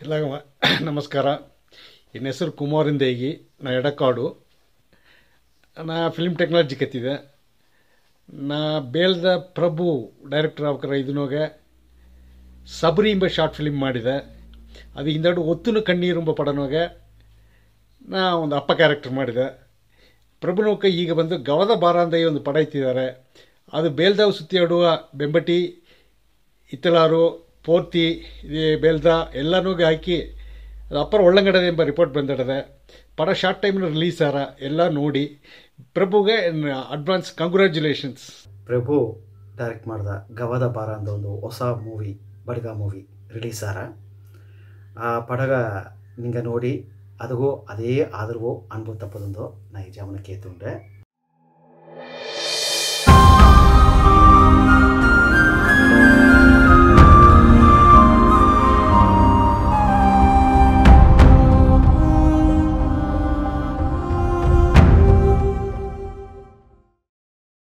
ಎಲ್ಲರಿಗೂ ನಮಸ್ಕಾರ. ನನ್ನ ಹೆಸರು ಕುಮಾರಿಂದೇಗಿ. ನಾ ಎಡಕಾಡು. ನಾ ಫಿಲ್ಮ್ ಟೆಕ್ನಾಲಜಿ ಕತ್ತಿದೆ. ನಾ ಬೇಲ್ದ ಪ್ರಭು ಡೈರೆಕ್ಟರ್ ಆಗ್ಬೇಕಾರ ಇದನ್ನೋಗೆ ಸಬರಿ ಎಂಬ ಶಾರ್ಟ್ ಫಿಲ್ಮ್ ಮಾಡಿದೆ. ಅದು ಹಿಂದೆರಡು ಒತ್ತುನು ಕಣ್ಣೀರು ಎಂಬ ಪಡನೋಗೆ ನಾ ಒಂದು ಅಪ್ಪ ಕ್ಯಾರೆಕ್ಟರ್ ಮಾಡಿದೆ. ಪ್ರಭುನೋಕೆ ಈಗ ಬಂದು ಗವದ ಬಾರಾಂದೈ ಒಂದು ಪಡ ಇತ್ತಿದ್ದಾರೆ. ಅದು ಬೇಲ್ದಾವ್ ಸುತ್ತಿ ಆಡುವ ಬೆಂಬಟಿ ಇತ್ತಲಾರು ಪೋರ್ತಿ ಬೇಲ್ದ ಎಲ್ಲನೂ ಹಾಕಿ ಅದು ಅಪ್ಪರ ಒಳ್ಳಂಗಡದೆ ಎಂಬ ರಿಪೋರ್ಟ್ ಬಂದಿಡದೆ. ಪಡ ಶಾರ್ಟ್ ಟೈಮ್ನ ರಿಲೀಸ್ ಆರ ಎಲ್ಲ ನೋಡಿ ಪ್ರಭುಗೆ ಅಡ್ವಾನ್ಸ್ ಕಂಗ್ರ್ಯಾಚುಲೇಷನ್ಸ್. ಪ್ರಭು ಡೈರೆಕ್ಟ್ ಮಾಡಿದ ಗವದ ಬಾರ ಅಂತ ಒಂದು ಹೊಸ ಮೂವಿ, ಬಡಗ ಮೂವಿ ರಿಲೀಸ್ ಆರ. ಆ ಪಡಗ ನಿಂಗೆ ನೋಡಿ ಅದಗೂ ಅದೇ ಆದರೂ ಅನುಭವ ತಪ್ಪದೊಂದು ನಾ ಈ ಜಾಮನ ಕೇತುಂಡೆ.